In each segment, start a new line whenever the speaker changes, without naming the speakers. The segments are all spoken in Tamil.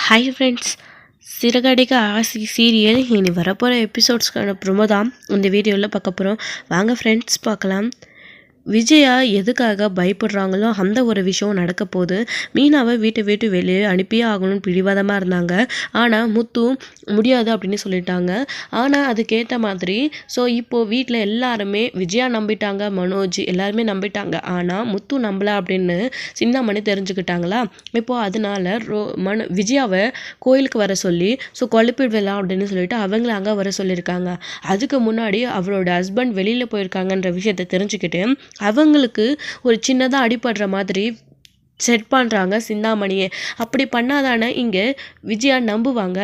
ஹாய் ஃப்ரெண்ட்ஸ், சிறகடிக்க ஆசை சீரியல் இனி வரப்போகிற எபிசோட்ஸ்க்கான ப்ரோமோ தான் இந்த வீடியோவில் பார்க்க போகிறோம். வாங்க ஃப்ரெண்ட்ஸ் பார்க்கலாம். விஜயா எதுக்காக பயப்படுறாங்களோ அந்த ஒரு விஷயம் நடக்க போகுது. மீனாவை வீட்டை விட்டு வெளியே அனுப்பியே ஆகணும்னு பிடிவாதமாக இருந்தாங்க. ஆனால் முத்து முடியாது அப்படின்னு சொல்லிட்டாங்க. ஆனால் அதுக்கேற்ற மாதிரி இப்போது வீட்டில் எல்லாருமே விஜயா நம்பிட்டாங்க, மனோஜ் எல்லாருமே நம்பிட்டாங்க. ஆனால் முத்து நம்பலை அப்படின்னு சிந்தாமணி தெரிஞ்சுக்கிட்டாங்களா. இப்போது அதனால விஜயாவை கோயிலுக்கு வர சொல்லி குழப்பிடலாம் அப்படின்னு சொல்லிட்டு அவங்கள அங்கே வர சொல்லியிருக்காங்க. அதுக்கு முன்னாடி அவரோட ஹஸ்பண்ட் வெளியில் போயிருக்காங்கன்ற விஷயத்தை தெரிஞ்சுக்கிட்டு அவங்களுக்கு ஒரு சின்னதாக அடிபடுற மாதிரி செட் பண்ணுறாங்க சிந்தாமணியை. அப்படி பண்ணாதானே இங்கே விஜயா நம்புவாங்க.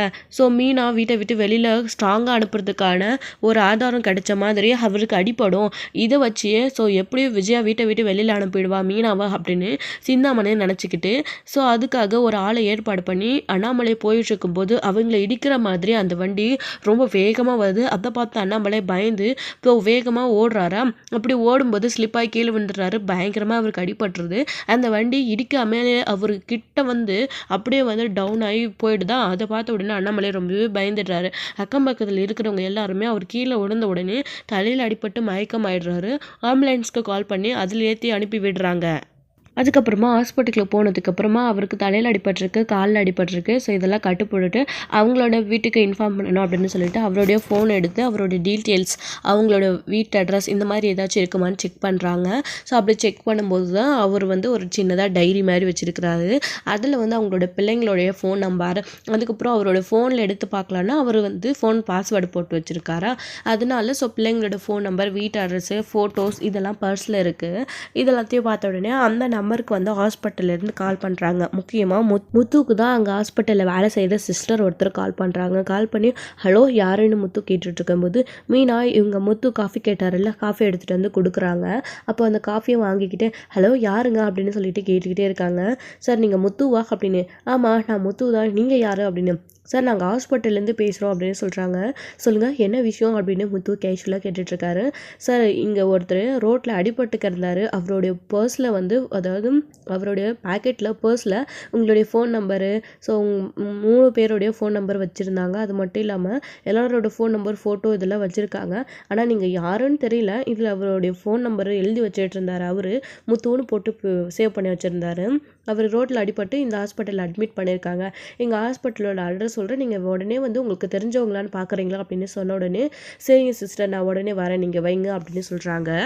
மீனா வீட்டை விட்டு வெளியில் ஸ்ட்ராங்காக அனுப்புறதுக்கான ஒரு ஆதாரம் கிடைச்ச மாதிரி அவருக்கு அடிப்படும். இதை வச்சு எப்படியும் விஜயா வீட்டை விட்டு வெளியில் அனுப்பிடுவா மீனாவா அப்படின்னு சிந்தாமணியை நினச்சிக்கிட்டு அதுக்காக ஒரு ஆளை ஏற்பாடு பண்ணி அண்ணாமலை போயிட்டு இருக்கும்போது அவங்கள இடிக்கிற மாதிரி அந்த வண்டி ரொம்ப வேகமாக வருது. அதை பார்த்து அண்ணாமலை பயந்து வேகமாக ஓடுறாரா. அப்படி ஓடும்போது ஸ்லிப்பாகி கீழே விழுந்துடுறாரு. பயங்கரமாக அவருக்கு அடிபட்டுருது. அந்த வண்டி இடிக்காமலே அவரு கிட்ட வந்து அப்படியே வந்து டவுன் ஆகி போயிடுதான். அதை பார்த்த உடனே அண்ணாமலை ரொம்பவே பயந்துடுறாரு. அக்கம் பக்கத்தில் இருக்கிறவங்க எல்லாருமே அவர் கீழே விழுந்த உடனே தலையில் அடிபட்டு மயக்கம் ஆயிடுறாரு. ஆம்புலன்ஸ்க்கு கால் பண்ணி அதில் ஏற்றி அனுப்பி விடுறாங்க. அதுக்கப்புறமா ஹாஸ்பிட்டலுக்கு போனதுக்கப்புறமா அவருக்கு தலையில் அடிபட்டிருக்கு, காலில் அடிபட்டிருக்கு. இதெல்லாம் கட்டு போட்டுட்டு அவங்களோட வீட்டுக்கு இன்ஃபார்ம் பண்ணணும் அப்படின்னு சொல்லிட்டு அவருடைய ஃபோன் எடுத்து அவருடைய டீட்டெயில்ஸ், அவங்களோட வீட்டு அட்ரஸ் இந்த மாதிரி ஏதாச்சும் இருக்குமான்னு செக் பண்ணுறாங்க. அப்படி செக் பண்ணும்போது தான் அவர் வந்து ஒரு சின்னதாக டைரி மாதிரி வச்சுருக்கிறாரு. அதில் வந்து அவங்களோட பிள்ளைங்களுடைய ஃபோன் நம்பர், அதுக்கப்புறம் அவரோட ஃபோனில் எடுத்து பார்க்கலான்னா அவர் வந்து ஃபோன் பாஸ்வேர்டு போட்டு வச்சுருக்காரா. அதனால பிள்ளைங்களோட ஃபோன் நம்பர், வீட்டு அட்ரஸு, ஃபோட்டோஸ் இதெல்லாம் பர்ஸில் இருக்குது. இதெல்லாத்தையும் பார்த்த உடனே அந்த நம்பருக்கு வந்து ஹாஸ்பிட்டல்லேருந்து கால் பண்ணுறாங்க. முக்கியமாக முத்துக்கு தான் அங்கே ஹாஸ்பிட்டலில் வேலை செய்கிற சிஸ்டர் ஒருத்தர் கால் பண்ணுறாங்க. கால் பண்ணி ஹலோ யாருன்னு முத்து கேட்டுட்டு இருக்கும்போது மீனா இவங்க முத்து காஃபி கேட்டார்ல, காஃபி எடுத்துகிட்டு வந்து கொடுக்குறாங்க. அப்போ அந்த காஃபியை வாங்கிக்கிட்டு ஹலோ யாருங்க அப்படின்னு சொல்லிட்டு கேட்டுக்கிட்டே இருக்காங்க. சார் நீங்கள் முத்துவா அப்படின்னு. ஆமாம் நான் முத்து தான், நீங்கள் யார் அப்படின்னு. சார் நாங்கள் ஹாஸ்பிட்டல்லேருந்து பேசுகிறோம் அப்படின்னு சொல்கிறாங்க. சொல்லுங்கள் என்ன விஷயம் அப்படின்னு முத்து கேஷுவலாக கேட்டுட்ருக்காரு. சார் இங்கே ஒருத்தர் ரோட்டில் அடிபட்டுக்கு இருந்தார். அவருடைய பர்ஸில் வந்து அதாவது அவருடைய பேக்கெட்டில் பர்ஸில் உங்களுடைய ஃபோன் நம்பரு 3 பேருடைய ஃபோன் நம்பர் வச்சுருந்தாங்க. அது மட்டும் இல்லாமல் எல்லாரோட ஃபோன் நம்பர், ஃபோட்டோ இதெல்லாம் வச்சுருக்காங்க. ஆனால் நீங்கள் யாருன்னு தெரியல. இதில் அவருடைய ஃபோன் நம்பரை எழுதி வச்சுட்டு இருந்தார். அவர் முத்துன்னு போட்டு சேவ் பண்ணி வச்சுருந்தாரு. அவர் ரோட்டில் அடிபட்டு இந்த ஹாஸ்பிட்டலில் அட்மிட் பண்ணியிருக்காங்க. எங்கள் ஹாஸ்பிட்டலோட அட்ரஸ் சொல்கிறேன், நீங்கள் உடனே வந்து உங்களுக்கு தெரிஞ்சவங்களான்னு பார்க்குறீங்களா அப்படின்னு சொன்ன உடனே சரிங்க சிஸ்டர் நான் உடனே வரேன், நீங்கள் வைங்க அப்படின்னு சொல்கிறாங்க.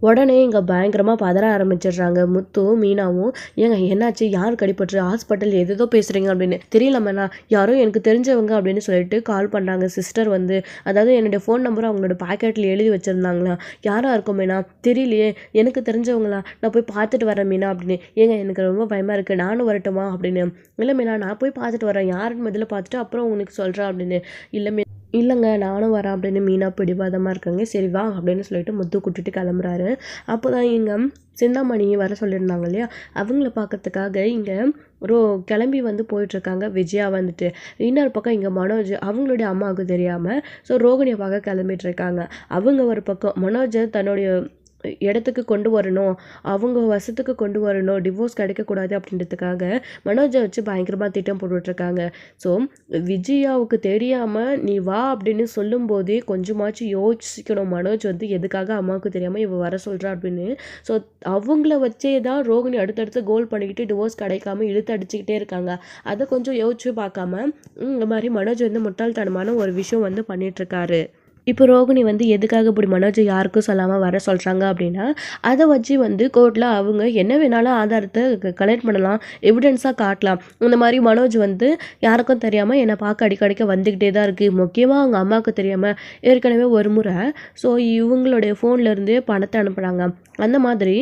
உடனே இங்கே பயங்கரமாக பதற ஆரம்பிச்சிடுறாங்க முத்துவும் மீனாவும். ஏங்க என்னாச்சு, யார் கடிப்பட்டு ஹாஸ்பிட்டல் எதோ பேசுகிறீங்க அப்படின்னு. தெரியலம்மா யாரும் எனக்கு தெரிஞ்சவங்க அப்படின்னு சொல்லிட்டு கால் பண்ணுறாங்க. சிஸ்டர் வந்து அதாவது என்னுடைய ஃபோன் நம்பர் அவங்களோட பாக்கெட்டில் எழுதி வச்சுருந்தாங்களா. யாராக இருக்கும் மீனா தெரியலையே, எனக்கு தெரிஞ்சவங்களா, நான் போய் பார்த்துட்டு வரேன் மீனா அப்படின்னு. ஏங்க எனக்கு ரொம்ப பயமாக இருக்குது, நானும் வரட்டுமா அப்படின்னு. இல்லை மீனா நான் போய் பார்த்துட்டு வரேன், யாருன்னு முதல்ல பார்த்துட்டு அப்புறம் உனக்கு சொல்கிறேன் அப்படின்னு. இல்லைங்க நானும் வரேன் அப்படின்னு மீனா பிடிவாதமாக இருக்காங்க. சரி வா அப்படின்னு சொல்லிட்டு முத்து கூட்டிட்டு கிளம்புறாரு. அப்போ தான் இங்கே சிந்தாமணியை வர சொல்லியிருந்தாங்க இல்லையா, அவங்கள பார்க்கறதுக்காக இங்கே கிளம்பி வந்து போயிட்டுருக்காங்க விஜயா வந்துட்டு. இன்னொரு பக்கம் இங்கே மனோஜ் அவங்களுடைய அம்மாவுக்கு தெரியாமல் ரோகிணியை பார்க்க கிளம்பிட்டுருக்காங்க. அவங்க ஒரு பக்கம் மனோஜை தன்னுடைய இடத்துக்கு கொண்டு வரணும், அவங்க வசத்துக்கு கொண்டு வரணும், டிவோர்ஸ் கிடைக்கக்கூடாது அப்படின்றதுக்காக மனோஜை வச்சு பயங்கரமாக திட்டம் போட்டுட்ருக்காங்க. விஜயாவுக்கு தெரியாமல் நீ வா அப்படின்னு சொல்லும் போதே கொஞ்சமாச்சும் யோசிக்கணும் மனோஜ் வந்து எதுக்காக அம்மாவுக்கு தெரியாமல் இவ வர சொல்கிறா அப்படின்னு. அவங்கள வச்சே தான் ரோகிணி அடுத்தடுத்து கோல் பண்ணிக்கிட்டு டிவோர்ஸ் கிடைக்காம இழுத்து அடிச்சுக்கிட்டே இருக்காங்க. அதை கொஞ்சம் யோசிச்சு பார்க்காம இந்த மாதிரி மனோஜ் வந்து முட்டாள்தனமான ஒரு விஷயம் வந்து பண்ணிகிட்ருக்காரு. இப்போ ரோகிணி வந்து எதுக்காக இப்படி மனோஜை யாருக்கும் சொல்லாமல் வர சொல்கிறாங்க அப்படின்னா, அதை வச்சு வந்து கோர்ட்டில் அவங்க என்ன வேணாலும் ஆதாரத்தை கலெக்ட் பண்ணலாம், எவிடன்ஸாக காட்டலாம். இந்த மாதிரி மனோஜ் வந்து யாருக்கும் தெரியாமல் என்னை பார்க்க அடிக்கடிக்க வந்துக்கிட்டே தான் இருக்குது. முக்கியமாக அவங்க அம்மாவுக்கு தெரியாமல் ஏற்கனவே ஒரு முறை இவங்களுடைய ஃபோன்லேருந்தே பணத்தை அனுப்புகிறாங்க. அந்த மாதிரி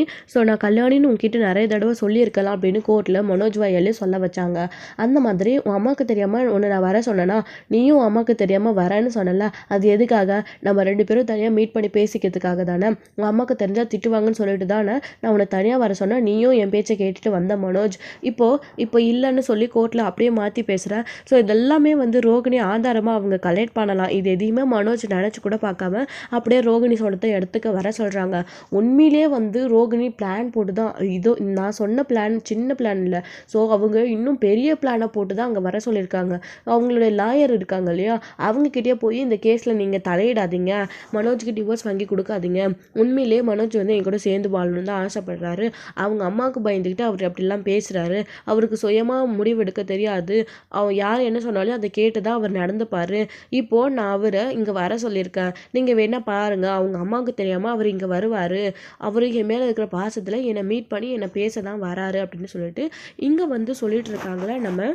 நான் கல்யாணின்னு உங்ககிட்ட நிறைய தடவை சொல்லியிருக்கலாம் அப்படின்னு கோர்ட்டில் மனோஜ் வாயாலே சொல்ல வச்சாங்க. அந்த மாதிரி உன் அம்மாவுக்கு தெரியாமல் உன்னை நான் வர சொன்னேன்னா, நீயும் அம்மாவுக்கு தெரியாமல் வரேன்னு சொன்னல, அது எதுக்காக எதுக்காக? நம்ம 2 பேரும் தனியா மீட் பண்ணி பேசிக்கிறதுக்காக தானே. உங்க அம்மாக்கு தெரிஞ்சா திட்டுவாங்கன்னு சொல்லிட்டு தானே நான் உன்ன தனியா வர சொன்னேன். நீயும் என் பேச்ச கேட்டுட்டு வந்த மனோஜ். இப்போ இப்போ இல்லன்னு சொல்லி கோர்ட்ல அப்படியே மாத்தி பேசுற. ஸோ இதெல்லாமே வந்து ரோகிணி ஆதாரமா அவங்க கலெக்ட் பண்ணலாம். இது எதையுமே மனோஜ் நெனச்சு கூட பார்க்காம அப்படியே ரோகிணி சொன்னத இடத்துக்கு வர சொல்றாங்க. உண்மையிலேயே வந்து ரோகிணி பிளான் போட்டு தான் இதோ நான் சொன்ன பிளான் சின்ன பிளான் இல்ல. ஸோ அவங்க இன்னும் பெரிய பிளான போட்டு தான் அங்க வர சொல்லியிருக்காங்க. அவங்களுடைய லாயர் இருக்காங்க இல்லையா? அவங்க கிட்டயே போய் இந்த கேஸ்ல நீங்க தலையிடாதீங்க. மனோஜ்க்கு டிவோர்ஸ் வாங்கி கொடுக்காதீங்க. உண்மையிலேயே மனோஜ் வந்து என் கூட சேர்ந்து வாழணும்னு தான் ஆசைப்படுறாரு. அவங்க அம்மாவுக்கு பயந்துக்கிட்டு அவர் அப்படிலாம் பேசுறாரு. அவருக்கு சுயமா முடிவெடுக்க தெரியாது. அவன் யார் என்ன சொன்னாலும் அதை கேட்டு தான் அவர் நடந்துப்பாரு. இப்போ நான் அவரை இங்க வர சொல்லியிருக்கேன். நீங்க வேணா பாருங்க. அவங்க அம்மாவுக்கு தெரியாம அவர் இங்க வருவாரு. அவரு என் மேல இருக்கிற பாசத்துல என்னை மீட் பண்ணி என்னை பேச தான் வராரு அப்படின்னு சொல்லிட்டு இங்க வந்து சொல்லிட்டு இருக்காங்களே நம்ம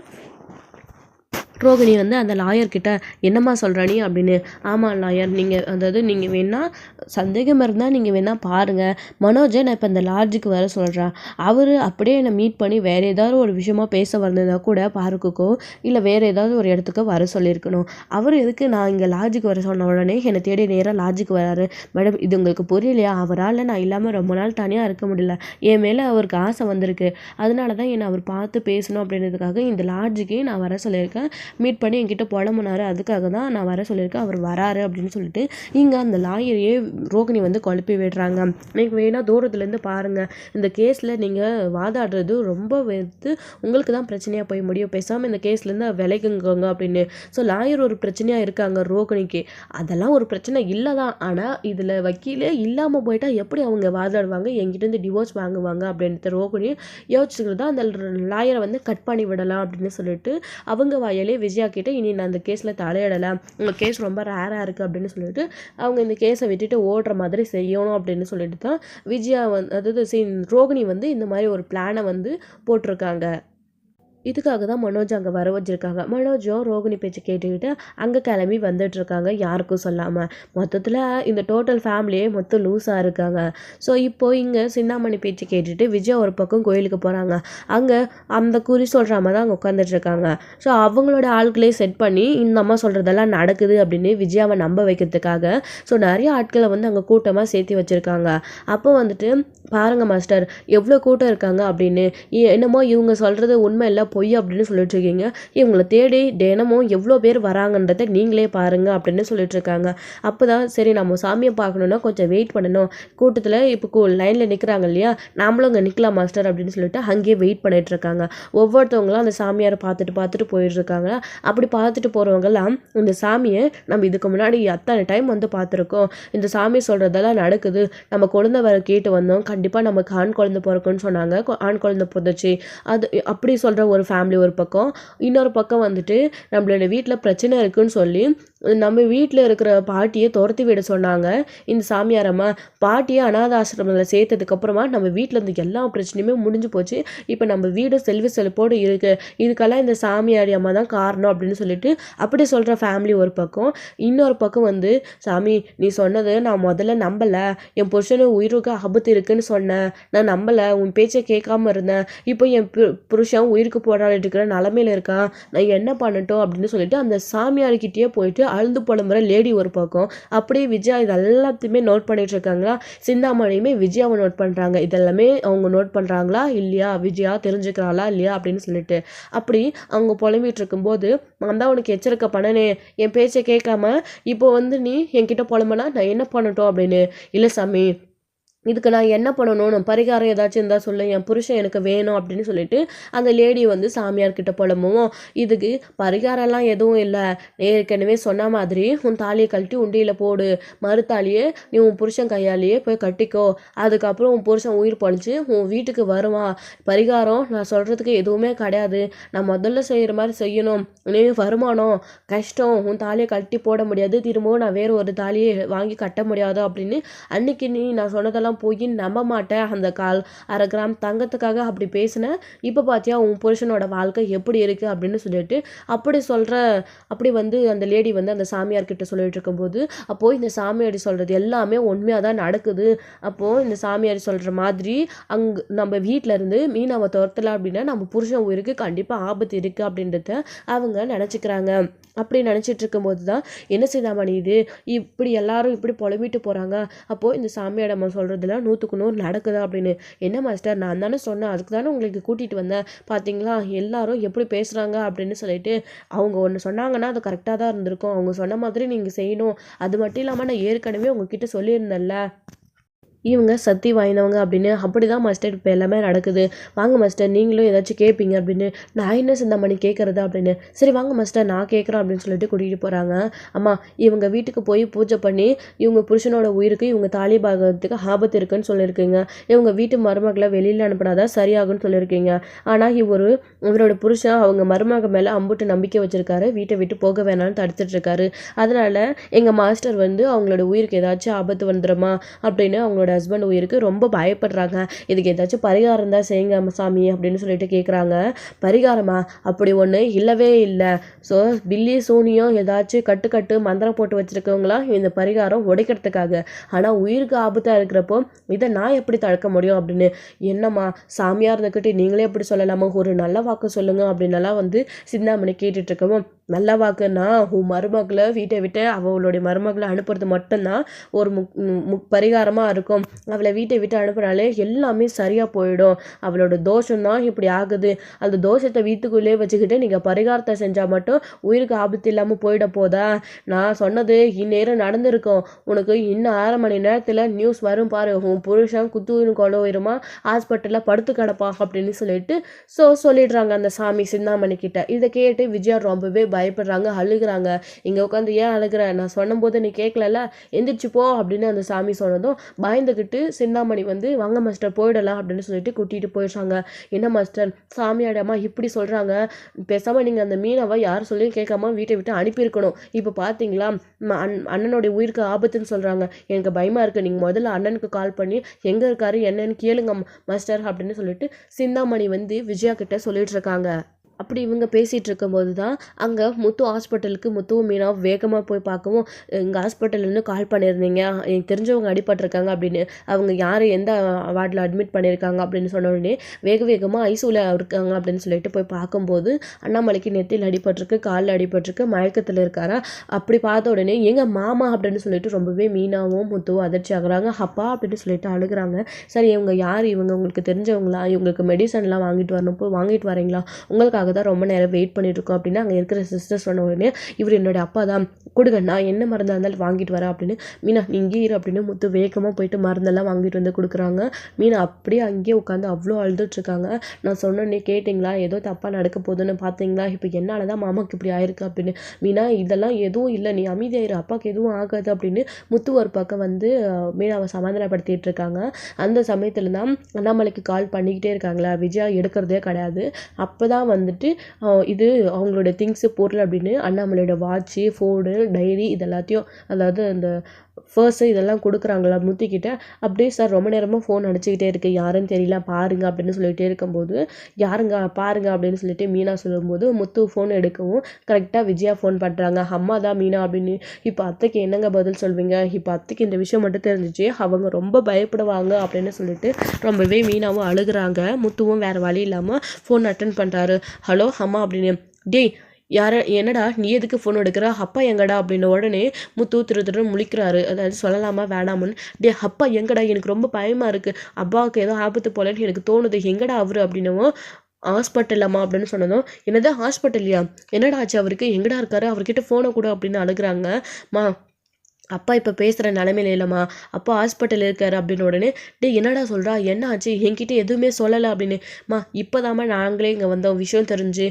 ரோகிணி வந்து அந்த லாயர்கிட்ட என்னம்மா சொல்கிற நீ அப்படின்னு. ஆமாம் லாயர், நீங்கள் அதாவது நீங்கள் வேணா சந்தேகம் இருந்தால் நீங்கள் வேணா பாருங்கள். மனோஜை நான் இப்போ இந்த லாட்ஜுக்கு வர சொல்கிறேன். அவர் அப்படியே என்னை மீட் பண்ணி வேறு ஏதாவது ஒரு விஷயமா பேச வந்ததா கூட பார்க்குக்கோ இல்லை வேறு ஏதாவது ஒரு இடத்துக்கு வர சொல்லியிருக்கணும். அவர் எதுக்கு நான் இங்கே லாட்ஜுக்கு வர சொன்ன உடனே என்னை தேடி நேராக லாட்ஜுக்கு வராரு? மேடம் இது உங்களுக்கு புரியலையா? அவரால் நான் இல்லாமல் ரொம்ப நாள் தனியாக இருக்க முடியல. என் மேலே அவருக்கு ஆசை வந்திருக்கு. அதனால தான் என்னை அவர் பார்த்து பேசணும் அப்படின்றதுக்காக இந்த லாட்ஜுக்கு நான் வர சொல்லியிருக்கேன். மீட் பண்ணி என்கிட்ட புலம்புனாரு. அதுக்காக தான் நான் வர சொல்லியிருக்கேன். அவர் வராரு அப்படின்னு சொல்லிட்டு இங்கே அந்த லாயரையே ரோகிணி வந்து குழப்பி விடுறாங்க. நீங்கள் வேணால் தூரத்துலேருந்து பாருங்கள். இந்த கேஸில் நீங்கள் வாதாடுறது ரொம்ப வந்து உங்களுக்கு தான் பிரச்சனையாக போய் முடியும். பேசாமல் இந்த கேஸ்லேருந்து விலகுங்க அப்படின்னு. ஸோ லாயர் ஒரு பிரச்சனையாக இருக்காங்க ரோகிணிக்கு. அதெல்லாம் ஒரு பிரச்சனை இல்லை தான். ஆனால் இதில் வக்கீலே இல்லாமல் போயிட்டா எப்படி அவங்க வாதாடுவாங்க, என்கிட்டேருந்து டிவோர்ஸ் வாங்குவாங்க அப்படின்ட்டு ரோகிணி யோசிச்சுக்கிறது தான் அந்த லாயரை வந்து கட் பண்ணி விடலாம் அப்படின்னு சொல்லிட்டு அவங்க வாயாலே விஜயா கிட்ட இனி நான் அந்த கேஸில் தலையிடலை, உங்கள் கேஸ் ரொம்ப ரேராக இருக்குது அப்படின்னு சொல்லிட்டு அவங்க இந்த கேஸை விட்டுட்டு ஓடுற மாதிரி செய்யணும் அப்படின்னு சொல்லிட்டு தான் விஜயா வந்து அதாவது ரோகிணி வந்து இந்த மாதிரி ஒரு பிளானை வந்து போட்டிருக்காங்க. இதுக்காக தான் மனோஜ் அங்கே வர வச்சிருக்காங்க. மனோஜும் ரோகிணி பேச்சு கேட்டுக்கிட்டு அங்கே கிளம்பி வந்துட்டுருக்காங்க யாருக்கும் சொல்லாமல். மொத்தத்தில் இந்த டோட்டல் ஃபேமிலியே மொத்தம் லூஸாக இருக்காங்க. ஸோ இப்போது இங்கே சிந்தாமணி பேச்சு கேட்டுட்டு விஜயா ஒரு பக்கம் கோயிலுக்கு போகிறாங்க. அங்கே அந்த குறி சொல்கிற மாதிரி தான் அங்கே உட்காந்துட்ருக்காங்க. ஸோ அவங்களோட ஆட்களே செட் பண்ணி இந்த அம்மா சொல்கிறதெல்லாம் நடக்குது அப்படின்னு விஜயாவை நம்ப வைக்கிறதுக்காக ஸோ நிறைய ஆட்களை வந்து அங்கே கூட்டமாக சேர்த்து வச்சுருக்காங்க. அப்போ வந்துட்டு பாருங்கள் மாஸ்டர் எவ்வளோ கூட்டம் இருக்காங்க அப்படின்னு, என்னமோ இவங்க சொல்கிறது உண்மை இல்லை பொய் அப்படின்னு சொல்லிட்டு இருக்கீங்க. இவங்களை தேடி தினமும் எவ்வளோ பேர் வராங்கன்றதை நீங்களே பாருங்க அப்படின்னு சொல்லிட்டு இருக்காங்க. அப்போதான் சரி நம்ம சாமியை பார்க்கணுன்னா கொஞ்சம் வெயிட் பண்ணணும். கூட்டத்தில் இப்போ லைனில் நிற்கிறாங்க இல்லையா, நாமளும் அங்கே நிற்கலாம் மாஸ்டர் அப்படின்னு சொல்லிட்டு அங்கேயே வெயிட் பண்ணிட்டு இருக்காங்க. ஒவ்வொருத்தவங்களும் அந்த சாமியாரை பார்த்துட்டு போயிட்டு இருக்காங்க. அப்படி பார்த்துட்டு போகிறவங்கலாம் இந்த சாமியை நம்ம இதுக்கு முன்னாடி அத்தனை டைம் வந்து பார்த்துருக்கோம், இந்த சாமி சொல்கிறதெல்லாம் நடக்குது, நம்ம குழந்தை வர கேட்டு வந்தோம், கண்டிப்பாக நமக்கு ஆண் குழந்தை பிறக்குன்னு சொன்னாங்க, ஆண் குழந்தை பிறந்துச்சு. அது அப்படி சொல்கிற ஒரு ஃபேமிலி ஒரு பக்கம். இன்னொரு பக்கம் வந்துட்டு நம்மளோட வீட்டில் பிரச்சனை இருக்குன்னு சொல்லி நம்ம வீட்டில் இருக்கிற பாட்டியை துரத்தி விட சொன்னாங்க இந்த சாமியாரம்மா. பாட்டியை அனாத ஆசிரமத்தில் சேர்த்ததுக்கப்புறமா நம்ம வீட்டில் இருந்து எல்லா பிரச்சனையுமே முடிஞ்சு போச்சு. இப்போ நம்ம வீடு செல்வி செழிப்போடு இருக்குது, இதுக்கெல்லாம் இந்த சாமியாரி அம்மா தான் காரணம் அப்படின்னு சொல்லிட்டு அப்படி சொல்கிற ஃபேமிலி ஒரு பக்கம். இன்னொரு பக்கம் வந்து சாமி நீ சொன்னது நான் முதல்ல நம்பலை, என் புருஷனு உயிருக்கு ஆபத்து இருக்குன்னு சொன்னேன், நான் நம்பலை, உன் பேச்சை கேட்காம இருந்தேன், இப்போ என் புருஷன் உயிருக்கு போராடிட்டு இருக்கிற நிலமையில இருக்கான், நான் என்ன பண்ணட்டும் அப்படின்னு சொல்லிட்டு அந்த சாமியார்கிட்டயே போயிட்டு அழுது புலம்புற லேடி ஒரு பக்கம். அப்படியே விஜயா இது எல்லாத்தையுமே நோட் பண்ணிட்டு இருக்காங்களா. சிந்தாமணியுமே விஜயாவை நோட் பண்ணுறாங்க. இதெல்லாமே அவங்க நோட் பண்ணுறாங்களா இல்லையா, விஜயா தெரிஞ்சுக்கிறாளா இல்லையா அப்படின்னு சொல்லிட்டு அப்படி அவங்க புலம்பிட்டு இருக்கும்போது நான் தான் உனக்கு எச்சரிக்கை பண்ணனே, என் பேச்சை கேட்காம இப்போ வந்து நீ என்கிட்ட புலம்புனா நான் என்ன பண்ணட்டும் அப்படின்னு. இல்லை சாமி இதுக்கு நான் என்ன பண்ணணும், பரிகாரம் ஏதாச்சும் இருந்தால் சொல்ல, என் புருஷன் எனக்கு வேணும் அப்படின்னு சொல்லிட்டு அந்த லேடி வந்து சாமியார்கிட்ட புலம்புவோம். இதுக்கு பரிகாரம்லாம் எதுவும் இல்லை, ஏற்கனவே சொன்ன மாதிரி உன் தாலியை கழட்டி உண்டியில் போடு, மறுத்தாலியே நீ உன் புருஷன் கையாலேயே போய் கட்டிக்கோ, அதுக்கப்புறம் உன் புருஷன் உயிர் பொழிச்சு உன் வீட்டுக்கு வருவான். பரிகாரம் நான் சொல்கிறதுக்கு எதுவுமே கிடையாது, நான் முதல்ல செய்கிற மாதிரி செய்யணும். நீ வருமானம் கஷ்டம், உன் தாலியை கட்டி போட முடியாது, திரும்பவும் நான் வேறு ஒரு தாலியை வாங்கி கட்ட முடியாது அப்படின்னு அன்னைக்கு நீ நான் சொன்னதெல்லாம் சொன்னதெல்லாம் போய் நம்ப மாட்டேன், அந்த 1/2 கிராம் தங்கத்துக்காக அப்படி பேசினேன், இப்போ பார்த்தியா உன் புருஷனோட வாழ்க்கை எப்படி இருக்குது அப்படின்னு சொல்லிட்டு அப்படி வந்து அந்த லேடி வந்து அந்த சாமியார்கிட்ட சொல்லிட்டு இருக்கும்போது, அப்போது இந்த சாமியார் சொல்கிறது எல்லாமே உண்மையாக தான் நடக்குது. அப்போது இந்த சாமியார் சொல்கிற மாதிரி நம்ம வீட்டில் இருந்து மீனாவை துரத்தலை அப்படின்னா நம்ம புருஷன் உயிருக்கு கண்டிப்பாக ஆபத்து இருக்குது அப்படின்றத அவங்க நினச்சிக்கிறாங்க. அப்படி நினச்சிட்டு இருக்கும்போது தான் என்ன சிந்தாமணி இது இப்படி எல்லாரும் இப்படி புலம்பிட்டு போகிறாங்க, அப்போது இந்த சாமியாடம்மா சொல்கிறதுல 100க்கு 100 நடக்குது அப்படின்னு. என்ன மாஸ்டர் நான் தானே சொன்னேன், அதுக்கு தானே உங்களுக்கு கூட்டிகிட்டு வந்தேன், பார்த்தீங்களா எல்லாரும் எப்படி பேசுகிறாங்க அப்படின்னு சொல்லிட்டு. அவங்க ஒன்று சொன்னாங்கன்னா அது கரெக்டாக தான் இருந்திருக்கும், அவங்க சொன்ன மாதிரி நீங்கள் செய்யணும். அது மட்டும் இல்லாமல் நான் ஏற்கனவே உங்ககிட்ட சொல்லியிருந்தேன்ல இவங்க சக்தி வாய்ந்தவங்க அப்படின்னு. அப்படி தான் மாஸ்டர் இப்போ எல்லாமே நடக்குது. வாங்க மாஸ்டர் நீங்களும் ஏதாச்சும் கேட்பீங்க அப்படின்னு. நான் என்ன சிந்தாமணி கேட்குறது அப்படின்னு. சரி வாங்க மாஸ்டர் நான் கேட்குறேன் அப்படின்னு சொல்லிட்டு கூட்டிகிட்டு போகிறாங்க. அம்மா இவங்க வீட்டுக்கு போய் பூஜை பண்ணி இவங்க புருஷனோட உயிருக்கு இவங்க தாலி பாகத்துக்கு ஆபத்து இருக்குன்னு சொல்லியிருக்கீங்க. இவங்க வீட்டு மருமகளை வெளியில் அனுப்பினாதான் சரியாகும்னு சொல்லியிருக்கீங்க. ஆனால் இவரோட புருஷன் அவங்க மருமக மேலே அம்புட்டு நம்பிக்கை வச்சுருக்காரு, வீட்டை விட்டு போக வேணாம்னு தடுத்துட்ருக்காரு. அதனால் எங்கள் மாஸ்டர் வந்து அவங்களோட உயிருக்கு ஏதாச்சும் ஆபத்து வந்துடுமா அப்படின்னு அவங்களோட ஹஸ்பண்ட் உயிருக்கு ரொம்ப பயப்படுறாங்க. இதுக்கு ஏதாச்சும் பரிகாரம் தான் செய்யுங்க சாமி அப்படின்னு சொல்லிட்டு கேட்குறாங்க. பரிகாரமா? அப்படி ஒன்று இல்லவே இல்லை. ஸோ பில்லி சூனியம் ஏதாச்சும் கட்டு மந்திரம் போட்டு வச்சுருக்கவங்களாம் இந்த பரிகாரம் உடைக்கிறதுக்காக. ஆனால் உயிருக்கு ஆபத்தாக இருக்கிறப்போ இதை நான் எப்படி தடுக்க முடியும் அப்படின்னு. என்னம்மா சாமியாக இருந்துக்கிட்டு நீங்களே எப்படி சொல்லலாமா, ஒரு நல்ல வாக்கு சொல்லுங்க அப்படின்னலாம் வந்து சிந்தாமணி கேட்டுட்ருக்கவோ, நல்ல வாக்குன்னா உன் மருமகளை வீட்டை விட்டு அவளுடைய மருமகளை அனுப்புறது மட்டும்தான் ஒரு பரிகாரமாக இருக்கும். அவளை வீட்டை விட்டு அனுப்புனாலே எல்லாமே சரியாக போயிடும். அவளோட தோஷம்தான் இப்படி ஆகுது. அந்த தோஷத்தை வீட்டுக்குள்ளே வச்சுக்கிட்டு நீங்கள் பரிகாரத்தை செஞ்சால் மட்டும் உயிருக்கு ஆபத்து இல்லாமல் போயிட போதா? நான் சொன்னது இந்நேரம் நடந்திருக்கும். உனக்கு இன்னும் 1/2 மணி நேரத்தில் நியூஸ் வரும் பாரு, உன் புருஷன் குத்துயிரும் கொலவுயிருமா ஹாஸ்பிட்டலில் படுத்து கிடப்பா அப்படின்னு சொல்லிட்டு சொல்லிடுறாங்க அந்த சாமி சிந்தாமணி கிட்ட. இதை கேட்டு விஜயா ரொம்பவே பயப்படுறாங்க, அழுகுறாங்க. இங்கே உட்காந்து ஏன் அழுகிற, நான் சொன்னபோது நீ கேட்கல, எந்திரிச்சு போ அப்படின்னு அந்த சாமி சொன்னதும் பயந்துக்கிட்டு சிந்தாமணி வந்து வாங்க மாஸ்டர் போயிடலாம் அப்படின்னு சொல்லிட்டு கூட்டிகிட்டு போயிடுறாங்க. என்ன மாஸ்டர் சாமியாடம்மா இப்படி சொல்கிறாங்க, பேசாமல் நீங்கள் அந்த மீனவை யார் சொல்லி கேட்காம வீட்டை விட்டு அனுப்பியிருக்கணும். இப்போ பார்த்தீங்களா அண்ணனுடைய உயிருக்கு ஆபத்துன்னு சொல்கிறாங்க, எனக்கு பயமாக இருக்குது. நீங்கள் முதல்ல அண்ணனுக்கு கால் பண்ணி எங்கே இருக்காரு என்னன்னு கேளுங்க மாஸ்டர் அப்படின்னு சொல்லிட்டு சிந்தாமணி வந்து விஜயா கிட்ட சொல்லிட்டு இருக்காங்க. அப்படி இவங்க பேசிகிட்டு இருக்கும்போது தான் அங்கே முத்து ஹாஸ்பிட்டலுக்கு முத்துவும் மீனாவும் வேகமாக போய் பார்க்கவும், எங்கள் ஹாஸ்பிட்டல்லேருந்து கால் பண்ணியிருந்தீங்க, எனக்கு தெரிஞ்சவங்க அடிபட்டிருக்காங்க அப்படின்னு. அவங்க யார் எந்த வார்டில் அட்மிட் பண்ணியிருக்காங்க அப்படின்னு சொன்ன உடனே வேகமாக ஐசியூவில் இருக்காங்க அப்படின்னு சொல்லிட்டு போய் பார்க்கும்போது அண்ணாமலைக்கு நெத்தியில் அடிபட்டிருக்கு, காலில் அடிபட்டிருக்கு, மயக்கத்தில் இருக்காரா. அப்படி பார்த்த உடனே எங்கள் மாமா அப்படின்னு சொல்லிட்டு ரொம்பவே மீனாவும் முத்துவும் அதிர்ச்சி ஆகுறாங்க. அப்பா அப்படின்னு சொல்லிட்டு அழுகுறாங்க. சரி இவங்க யார், இவங்க உங்களுக்கு தெரிஞ்சவங்களா, இவங்களுக்கு மெடிசன்லாம் வாங்கிட்டு வரணும், போய் வாங்கிட்டு வரீங்களா, உங்களுக்கு தான் ரொம்ப நேரம் வெயிட் பண்ணிட்டு இருக்கோம் அப்படின்னு அங்கே இருக்கிற சிஸ்டர் சொன்ன உடனே இவர் என்னோட அப்பா தான், கொடுங்க நான் என்ன மருந்தாக இருந்தாலும் வாங்கிட்டு வரேன் அப்படின்னு. மீனா இங்கே இரு அப்படின்னு முத்து வேகமாக போயிட்டு மருந்தெல்லாம் வாங்கிட்டு வந்து கொடுக்குறாங்க. மீனா அப்படியே அங்கேயே உட்காந்து அவ்வளோ அழுதுட்ருக்காங்க. நான் சொன்னோன்னே கேட்டிங்களா, ஏதோ தப்பாக நடக்க போகுதுன்னு பார்த்தீங்களா, இப்போ என்னால் தான் மாமாவுக்கு இப்படி ஆயிருக்கு அப்படின்னு. மீனா இதெல்லாம் எதுவும் இல்லை, நீ அமைதியாயிரு, அப்பாவுக்கு எதுவும் ஆகாது அப்படின்னு முத்து ஒரு பக்கம் வந்து மீனாவை சமாதானப்படுத்திட்டு இருக்காங்க. அந்த சமயத்தில் தான் அண்ணாமலைக்கு கால் பண்ணிக்கிட்டே இருக்காங்களா, விஜயா எடுக்கிறதே கிடையாது. அப்போ தான் வந்துட்டு இது அவங்களோட திங்ஸு பொருள் அப்படின்னு அண்ணாமலையோட வாட்சு, ஃபோனு, டைரி இது எல்லாத்தையும், அதாவது அந்த ஃபர்ஸ்ட்டு இதெல்லாம் கொடுக்குறாங்களா முத்திக்கிட்ட. அப்படியே சார் ரொம்ப நேரமாக ஃபோன் அடிச்சுக்கிட்டே இருக்குது, யாருன்னு தெரியல பாருங்க அப்படின்னு சொல்லிகிட்டே இருக்கும்போது, யாருங்க பாருங்க அப்படின்னு சொல்லிட்டு மீனா சொல்லும்போது முத்து ஃபோன் எடுக்கவும் கரெக்டாக விஜயா ஃபோன் பண்ணுறாங்க. அம்மா தான் மீனா அப்படின்னு. இப்போ அத்தைக்கு என்னங்க பதில் சொல்வீங்க, இப்போ அத்தைக்கு இந்த விஷயம் மட்டும் தெரிஞ்சிச்சு அவங்க ரொம்ப பயப்படுவாங்க அப்படின்னு சொல்லிட்டு ரொம்பவே மீனாவும் அழுகுறாங்க. முத்துவும் வேறு வழி இல்லாமல் ஃபோன் அட்டன் பண்ணுறாரு. ஹலோ அம்மா அப்படின்னு. டேய் என்னடா நீ எதுக்கு ஃபோன் எடுக்கிற, அப்பா எங்கடா அப்படின்னு உடனே முத்து திரு முழிக்கிறாரு. அதாவது சொல்லலாமா வேணாமுன்னு. அப்பா எங்கடா, எனக்கு ரொம்ப பயமாக இருக்குது, அப்பாவுக்கு ஏதோ ஆபத்து போலன்னு எனக்கு தோணுது, எங்கடா அவரு அப்படின்னவும் ஹாஸ்பிட்டலம்மா அப்படின்னு சொன்னதும், என்னது ஹாஸ்பிட்டல்லையா, என்னடா ஆச்சு அவருக்கு, எங்கடா இருக்காரு, அவர்கிட்ட ஃபோனை கூட அப்படின்னு அழுகுறாங்க. மா அப்பா இப்போ பேசுகிற நிலமையில இல்லைம்மா, அப்பா ஹாஸ்பிட்டல் இருக்காரு அப்படின்னு உடனே, என்னடா சொல்கிறா, என்ன ஆச்சு, என்கிட்ட எதுவுமே சொல்லலை அப்படின்னு. இப்போ தாம்மா நாங்களே இங்கே வந்தோம், விஷயம் தெரிஞ்சு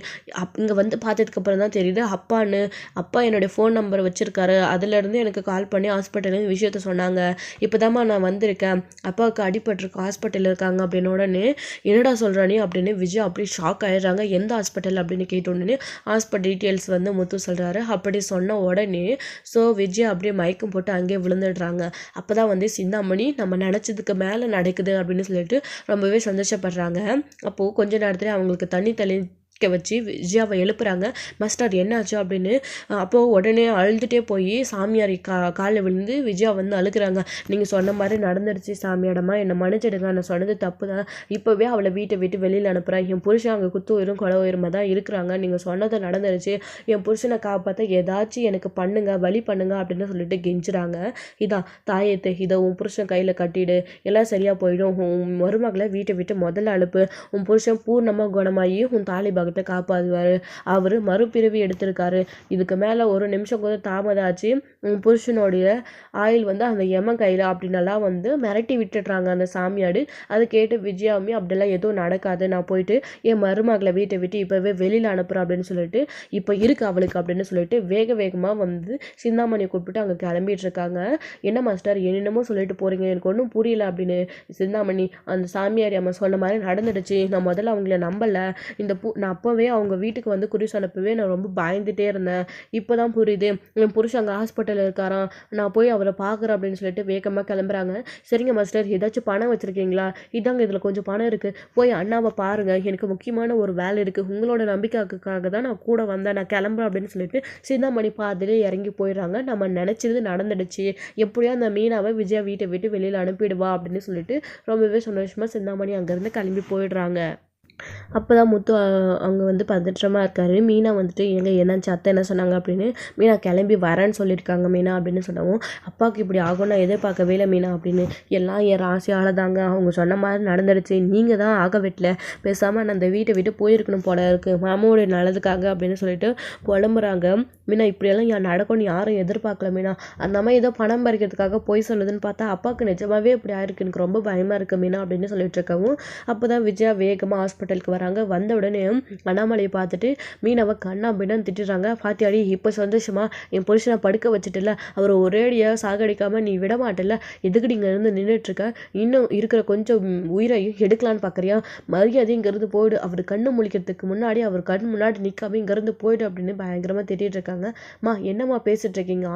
இங்கே வந்து பார்த்ததுக்கப்புறம் தான் தெரியுது அப்பா என்னுடைய ஃபோன் நம்பர் வச்சுருக்காரு, அதுலேருந்து எனக்கு கால் பண்ணி ஹாஸ்பிட்டல்லேருந்து விஷயத்த சொன்னாங்க. இப்போ தாம்மா நான் வந்திருக்கேன், அப்பாவுக்கு அடிபட்டிருக்கு, ஹாஸ்பிட்டலில் இருக்காங்க அப்படின்னு உடனே, என்னடா சொல்கிறானே அப்படின்னு விஜய் அப்படி ஷாக் ஆகிடுறாங்க. எந்த ஹாஸ்பிட்டல் அப்படின்னு கேட்ட உடனே ஹாஸ்பிட்டல் டீட்டெயில்ஸ் வந்து முத்து சொல்கிறாரு. அப்படி சொன்ன உடனே விஜய் அப்படியே மயக்க மயக்கம் போட்டு அங்கேயே விழுந்துடுறாங்க. அப்போ தான் வந்து சிந்தாமணி நம்ம நினச்சதுக்கு மேலே நடக்குது அப்படின்னு சொல்லிட்டு ரொம்பவே சந்தோஷப்படுறாங்க. அப்போது கொஞ்ச நேரத்தில் அவங்களுக்கு தண்ணி வச்சு விஜயாவை எழுப்புறாங்க. மாஸ்டர் என்னாச்சு அப்படின்னு. அப்போது உடனே அழுதுகிட்டே போய் சாமியார் காலில் விழுந்து விஜயா வந்து அழுகுறாங்க. நீங்கள் சொன்ன மாதிரி நடந்துடுச்சு சாமியாடமா, என்னை மன்னிச்சிடுங்க, நான் சொன்னது தப்பு தான். இப்போவே அவளை வீட்டை விட்டு வெளியில் அனுப்புகிறேன். என் புருஷன் அங்கே குத்து உயிரும் கொலை உயிரமாக தான் இருக்கிறாங்க. நீங்கள் சொன்னது நடந்துடுச்சு. என் புருஷனை காப்பாற்ற ஏதாச்சும் எனக்கு பண்ணுங்க, வழி பண்ணுங்க அப்படின்னு சொல்லிட்டு கெஞ்சுறாங்க. இதான் தாயத்து, இதை உன் புருஷன் கையில் கட்டிடு, எல்லாம் சரியாக போயிடும். உன் மருமகளை வீட்டை விட்டு முதல்ல அனுப்பு. உன் புருஷன் பூர்ணமாக குணமாகி உன் தாலிபாக காப்பாற்றுவார். அவர் மறுபிறவி எடுத்திருக்காரு. இதுக்கு மேலே ஒரு நிமிஷம் கூட தாமதம் ஆச்சு, புருஷனுடைய ஆயில் வந்து அந்த யமன் கையில் அப்படின்னலாம் வந்து மிரட்டி விட்டுடுறாங்க அந்த சாமியாடு. அதை கேட்டு விஜயாவுமே அப்படிலாம் எதுவும் நடக்காது, நான் போயிட்டு என் மருமகளை வீட்டை விட்டு இப்போவே வெளியில் அனுப்புகிறேன் அப்படின்னு சொல்லிட்டு இப்போ இருக்கு அவளுக்கு அப்படின்னு சொல்லிட்டு வேகமாக வந்து சிந்தாமணியை கூப்பிட்டு அங்கே கிளம்பிட்டு இருக்காங்க. என்ன மாஸ்டர் என்னென்னமோ சொல்லிட்டு போகிறீங்க, எனக்கு ஒன்றும் புரியல அப்படின்னு. சிந்தாமணி, அந்த சாமியார் அம்மா சொன்ன மாதிரி நடந்துடுச்சு. நான் முதல்ல அவங்கள நம்பலை. நான் அப்போவே அவங்க வீட்டுக்கு வந்து குறிச்சு அனுப்பவே நான் ரொம்ப பயந்துட்டே இருந்தேன். இப்போ தான் புரியுது, என் புருஷன் அங்கே ஹாஸ்பிட்டலில் இருக்காராம், நான் போய் அவரை பார்க்குறேன் அப்படின்னு சொல்லிட்டு வேகமாக கிளம்புறாங்க. சரிங்க மாஸ்டர், ஏதாச்சும் பணம் வச்சுருக்கீங்களா? இதாங்க இதில் கொஞ்சம் பணம் இருக்குது, போய் அண்ணாவை பாருங்கள், எனக்கு முக்கியமான ஒரு வேலை இருக்குது, உங்களோட நம்பிக்கைக்காக தான் நான் கூட வந்தேன், நான் கிளம்புறேன் அப்படின்னு சொல்லிட்டு சிந்தாமணி பாதிலே இறங்கி போயிடுறாங்க. நம்ம நினச்சது நடந்துடுச்சு, எப்படியோ அந்த மீனாவை விஜயா வீட்டை விட்டு வெளியில் அனுப்பிடுவா அப்படின்னு சொல்லிட்டு ரொம்பவே சந்தோஷமாக சிந்தாமணி அங்கேருந்து கிளம்பி போயிடுறாங்க. அப்போ தான் முத்து அவங்க வந்து பதற்றமாக இருக்காரு. மீனா வந்துட்டு என்னாச்சு, அத்தை என்ன சொன்னாங்க அப்படின்னு. மீனா கிளம்பி வரேன்னு சொல்லியிருக்காங்க மீனா அப்படின்னு சொன்னவும், அப்பாவுக்கு இப்படி ஆகும் நான் எதிர்பார்க்கவே இல்லை மீனா அப்படின்னு. எல்லாம் என் ராசியால் தாங்க, அவங்க சொன்ன மாதிரி நடந்துடுச்சு, நீங்கள் தான் ஆக வெட்டல, பேசாமல் நான் அந்த வீட்டை விட்டு போயிருக்கணும் போல இருக்குது மாமாவோடைய நல்லதுக்காக அப்படின்னு சொல்லிட்டு புலம்புறாங்க. மீனா இப்படியெல்லாம் என் நடக்கும்னு யாரும் எதிர்பார்க்கல மீனா, அந்த மாதிரி ஏதோ பணம் பறிக்கிறதுக்காக போய் சொல்லுதுன்னு பார்த்தா அப்பாவுக்கு நிஜமாவே இப்படி ஆயிருக்கு, எனக்கு ரொம்ப பயமாக இருக்குது மீனா அப்படின்னு சொல்லிட்டு இருக்கவும், அப்போ தான் விஜயா வேகமாக ஹாஸ்பிட்டலுக்கு வராங்க. வந்த உடனே அண்ணாமலையை பார்த்துட்டு மீனாவை கண்ணா பின்னான்னு திட்டுறாங்க. பாத்தியாடி இப்போ சந்தோஷமா என் புருஷனை படுக்க வச்சுட்டுல, அவர் ஒரேடியாக சாகடிக்காமல் நீ விட மாட்டல, எதுக்கு இங்கே இருந்து நின்றுட்டுருக்க, இன்னும் இருக்கிற கொஞ்சம் உயிரையும் எடுக்கலான்னு பார்க்குறியா, மரியாதை இங்கேருந்து போயிடு, அவர் கண்ணு முழிக்கிறதுக்கு முன்னாடி அவர் கண் முன்னாடி நிற்காம இங்கேருந்து போயிடு அப்படின்னு பயங்கரமாக திட்டிகிட்டு இருக்காங்க. மா என்னம்மா பேசிட்டு இருக்கீங்க,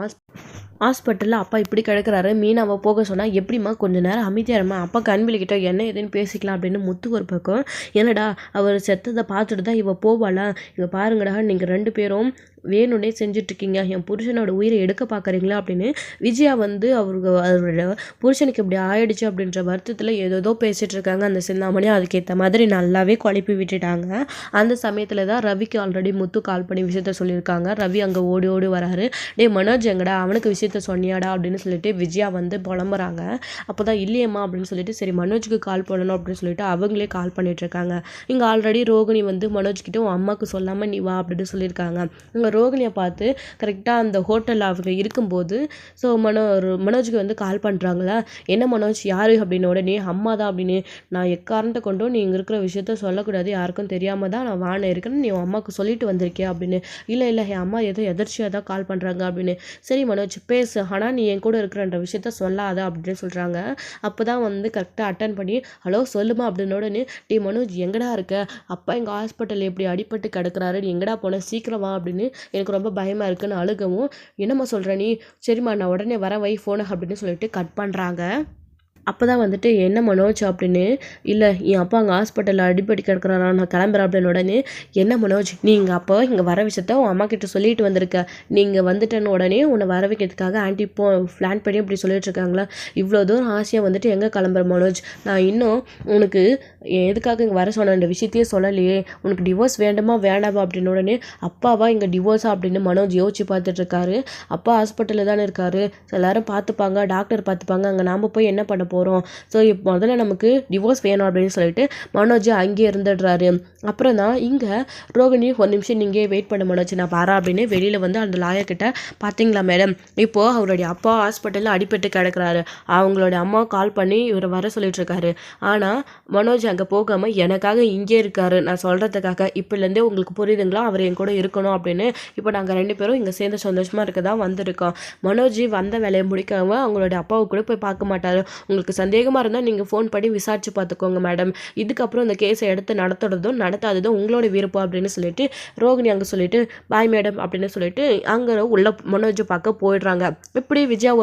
ஹாஸ்பிட்டலில் அப்பா இப்படி கிடக்கிறாரு, மீனாவை போக சொன்னால் எப்படிம்மா, கொஞ்சம் நேரம் அமைதியாரம்மா, அப்பா கண்விழிக்கிட்ட என்ன எதுன்னு பேசிக்கலாம் அப்படின்னு முத்து ஒரு பக்கம். என்னடா அவர் செத்ததை பார்த்துட்டு தான் இவ போவாளா, இங்கே பாருங்கடா நீங்கள் 2 பேரும் வேணும்னே செஞ்சிட்ருக்கீங்க, என் புருஷனோட உயிரை எடுக்க பார்க்குறீங்களா அப்படின்னு விஜயா வந்து அவரோட புருஷனுக்கு இப்படி ஆயிடுச்சு அப்படின்ற வருத்தத்தில் ஏதோ பேசிகிட்டு இருக்காங்க அந்த சிந்தாமணி. அதுக்கேற்ற மாதிரி நல்லாவே குழப்பி விட்டுட்டாங்க. அந்த சமயத்தில் தான் ரவிக்கு ஆல்ரெடி முத்து கால் பண்ணி விஷயத்த சொல்லியிருக்காங்க. ரவி அங்கே ஓடி ஓடி வராரு. டே மனோஜ் எங்கடா, அவனுக்கு விஷயத்த சொன்னியாடா அப்படின்னு சொல்லிட்டு விஜயா வந்து புலம்புறாங்க. அப்போ தான் இல்லையம்மா அப்படின்னு சொல்லிட்டு சரி மனோஜுக்கு கால் பண்ணணும் அப்படின்னு சொல்லிட்டு அவங்களே கால் பண்ணிகிட்ருக்காங்க. இங்கே ஆல்ரெடி ரோகிணி வந்து மனோஜ்கிட்ட உன் அம்மாவுக்கு சொல்லாமல் நீ வா அப்படின்னு சொல்லியிருக்காங்க. இங்கே ரோகிணியை பார்த்து கரெக்டாக அந்த ஹோட்டலில் அவங்க இருக்கும்போது ஸோ மனோஜுக்கு வந்து கால் பண்ணுறாங்களா, என்ன மனோஜ் யார் அப்படின்னு. உடனே அம்மா தான் அப்படின்னு. நான் எக்காரணத்தை கொண்டும் நீ இங்கே இருக்கிற விஷயத்த சொல்லக்கூடாது, யாருக்கும் தெரியாமல் தான் நான் வான இருக்கேன்னு நீ அம்மாவுக்கு சொல்லிட்டு வந்திருக்கியா அப்படின்னு. இல்லை என் அம்மா ஏதோ எதர்ச்சியாக தான் கால் பண்ணுறாங்க அப்படின்னு. சரி மனோஜ் பேசு, ஆனால் நீ என் கூட இருக்கிறன்ற விஷயத்த சொல்லாத அப்படின்னு சொல்கிறாங்க. அப்போ தான் வந்து கரெக்டாக அட்டன் பண்ணி ஹலோ சொல்லுமா அப்படின்னு. உடனே டே மனோஜ் எங்கடா இருக்க, அப்பா எங்கள் ஹாஸ்பிட்டலில் எப்படி அடிபட்டு கிடக்குறாரு, நீ எங்கடா போன சீக்கிரமா அப்படின்னு எனக்கு ரொம்ப பயமாக இருக்குன்னு அழுகவும், என்னம்மா சொல்கிற நீ, சரிம்மா நான் உடனே வர வை ஃபோனை அப்படின்னு சொல்லிட்டு கட் பண்ணுறாங்க. அப்போ தான் வந்துட்டு என்ன மனோஜ் அப்படின்னு. இல்லை என் அப்பா அங்கே ஹாஸ்பிட்டலில் அடிப்படி கிடக்குறாரா, நான் கிளம்புறேன் அப்படின்னு. உடனே என்ன மனோஜ் நீங்கள் அப்போ இங்கே வர விஷயத்த உன் அம்மா கிட்ட சொல்லிட்டு வந்திருக்க, நீங்கள் வந்துட்டேன்னு உடனே உன்னை வர வைக்கிறதுக்காக ஆன்ட்டி இப்போ பிளான் பண்ணி இப்படி சொல்லிட்டு இருக்காங்களா, இவ்வளோ தூரம் ஆசையாக வந்துட்டு எங்கே கிளம்புற மனோஜ், நான் இன்னும் உனக்கு எதுக்காக இங்கே வர சொன்ன இந்த விஷயத்தையே சொல்லலையே, உனக்கு டிவோர்ஸ் வேண்டாமா வேண்டாமா அப்படின்னு. உடனே அப்பாவா இங்கே டிவோர்ஸா அப்படின்னு மனோஜ் யோசிச்சு பார்த்துட்ருக்காரு. அப்பா ஹாஸ்பிட்டலில் தானே இருக்காரு, எல்லோரும் பார்த்துப்பாங்க, டாக்டர் பார்த்துப்பாங்க, அங்கே நாம் போய் என்ன பண்ண போகிறோம், ஸோ இப்போ முதல்ல நமக்கு டிவோர்ஸ் வேணும் அப்படின்னு சொல்லிட்டு மனோஜ் அங்கேயே இருந்துடுறாரு. அப்புறம் தான் இங்கே ரோகிணி ஒரு நிமிஷம் நீங்கள் வெயிட் பண்ண மனோஜ் நான் பாரா அப்படின்னு வெளியில் வந்து அந்த லாயர்கிட்ட, பார்த்தீங்களா மேடம் இப்போது அவருடைய அப்பா ஹாஸ்பிட்டலில் அடிபட்டு கிடக்குறாரு, அவங்களோட அம்மா கால் பண்ணி இவரை வர சொல்லிட்டுருக்காரு, ஆனால் மனோஜ் அங்கே போகாமல் எனக்காக இங்கே இருக்காரு நான் சொல்கிறதுக்காக, இப்போலேருந்தே உங்களுக்கு புரியுதுங்களா, அவர் என் கூட இருக்கணும் அப்படின்னு. இப்போ நாங்கள் 2 பேரும் இங்கே சேர்ந்து சந்தோஷமாக இருக்க தான் வந்திருக்கோம். மனோஜ் வந்த வேலையை முடிக்காமல் அவங்களோட அப்பாவை கூட போய் பார்க்க மாட்டார், உங்களுக்கு உங்களுக்கு சந்தேகமாக இருந்தால் நீங்கள் ஃபோன் பண்ணி விசாரிச்சு பார்த்துக்கோங்க மேடம். இதுக்கப்புறம் இந்த கேஸை எடுத்து நடத்துறதும் நடத்தாததும் உங்களோட விருப்பம் அப்படின்னு சொல்லிட்டு ரோகிணி அங்கே சொல்லிட்டு பாய் மேடம் அப்படின்னு சொல்லிட்டு அங்கே உள்ள மனோஜை பார்க்க போயிடுறாங்க. இப்படி விஜயா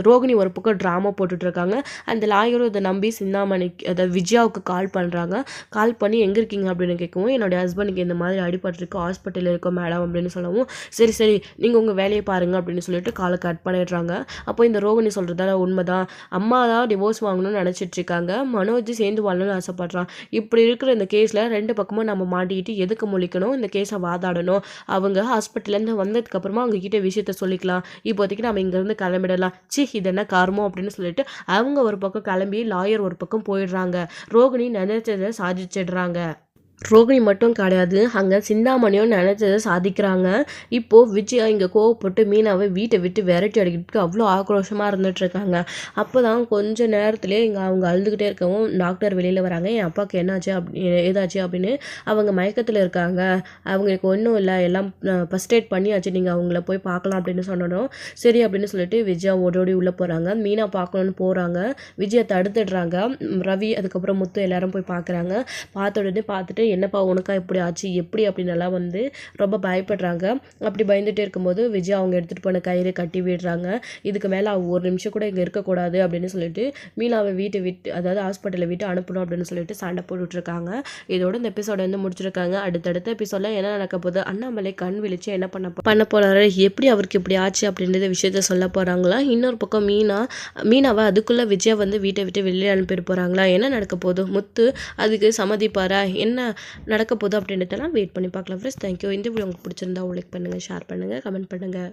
ரோகிணி ஒரு பக்கம் ட்ராமா போட்டுட்டு இருக்காங்க. அந்த லாயரும் இதை நம்பி சிந்தாமணிக்கு அதாவது விஜயாவுக்கு கால் பண்ணுறாங்க. கால் பண்ணி எங்கே இருக்கீங்க அப்படின்னு கேட்கவும் என்னுடைய ஹஸ்பண்டுக்கு இந்த மாதிரி அடிபட்டிருக்கு, ஹாஸ்பிட்டலில் இருக்கோம் மேடம் அப்படின்னு சொல்லவும் சரி சரி நீங்கள் உங்கள் வேலையை பாருங்கள் அப்படின்னு சொல்லிட்டு காலை கட் பண்ணிடுறாங்க. அப்போ இந்த ரோகிணி சொல்கிறதால உண்மைதான், அம்மா தான் டிவோர்ஸ் வாங்கணும்னு நினச்சிட்டு இருக்காங்க, மனோஜ் சேர்ந்து வாழணும்னு ஆசைப்படுறான். இப்படி இருக்கிற இந்த கேஸில் 2 பக்கமும் நம்ம மாட்டிக்கிட்டு எதுக்கு முழிக்கணும், இந்த கேஸை வாதாடணும். அவங்க ஹாஸ்பிட்டல்லேருந்து வந்ததுக்கப்புறமா அவங்க கிட்ட விஷயத்த சொல்லிக்கலாம். இப்போதைக்கு நம்ம இங்கேருந்து கிளம்பிடலாம். இது என்ன காரணமோ அப்படின்னு சொல்லிட்டு அவங்க ஒரு பக்கம் கிளம்பி லாயர் ஒரு பக்கம் போயிடுறாங்க. ரோகிணி நினைச்சதை சாதிச்சிடுறாங்க. ரோகிணி மட்டும் கிடையாது, அங்கே சிந்தாமணியும் நினச்சதை சாதிக்கிறாங்க. இப்போது விஜயா இங்கே கோவப்பட்டு மீனாவை வீட்டை விட்டு விரட்டி அடிக்கிறதுக்கு அவ்வளோ ஆக்ரோஷமாக இருந்துகிட்ருக்காங்க. அப்போ தான் கொஞ்சம் நேரத்துலேயே இங்கே அவங்க அழுதுகிட்டே இருக்கவும் டாக்டர் வெளியில் வராங்க. என் அப்பாவுக்கு என்னாச்சு ஏதாச்சு அப்படின்னு. அவங்க மயக்கத்தில் இருக்காங்க, அவங்களுக்கு ஒன்றும் இல்லை, எல்லாம் ஃபஸ்ட் எய்ட் பண்ணியாச்சு, நீங்கள் அவங்கள போய் பார்க்கலாம் அப்படின்னு சொன்னோம். சரி அப்படின்னு சொல்லிட்டு விஜயா ஓடோடி உள்ளே போகிறாங்க. மீனா பார்க்கணுன்னு போகிறாங்க. விஜயா தடுத்துடுறாங்க. ரவி அதுக்கப்புறம் முத்து எல்லாரும் போய் பார்க்குறாங்க. பார்த்த உடனே பார்த்துட்டு என்னப்பா உனக்கா இப்படி ஆச்சு எப்படி அப்படின்னு எல்லாம் ரொம்ப பயப்படுறாங்க. அப்படி பயந்துட்டே இருக்கும்போது விஜயா அவங்க எடுத்துகிட்டு போன கயிறு கட்டி விடுறாங்க. இதுக்கு மேலே ஒரு நிமிஷம் கூட இங்கே இருக்கக்கூடாது அப்படின்னு சொல்லிட்டு மீனாவை வீட்டை விட்டு அதாவது ஹாஸ்பிட்டலை விட்டு அனுப்பணும் அப்படின்னு சொல்லிட்டு சண்டை போட்டுட்ருக்காங்க. இதோட இந்த எபிசோட முடிச்சிருக்காங்க. அடுத்தடுத்த எபிசோடில் என்ன நடக்க போகுது, அண்ணாமலை கண் விழிச்சு என்ன பண்ண போகிறாரு, எப்படி அவருக்கு இப்படி ஆச்சு அப்படின்றத விஷயத்த சொல்ல போகிறாங்களா, இன்னொரு பக்கம் மீனாவை அதுக்குள்ளே விஜயா வீட்டை விட்டு வெளியே அனுப்பிட்டு போகிறாங்களா, என்ன நடக்க போகுது, முத்து அதுக்கு சம்மதிப்பாரா, என்ன நடக்க போகுது அப்படின்றதெல்லாம் வெயிட் பண்ணி பார்க்கலாம் ஃப்ரெண்ட்ஸ். தேங்க்யூ. இந்த வீடியோ உங்களுக்கு பிடிச்சிருந்தா லைக் பண்ணுங்கள், ஷேர் பண்ணுங்கள், கமெண்ட் பண்ணுங்கள்.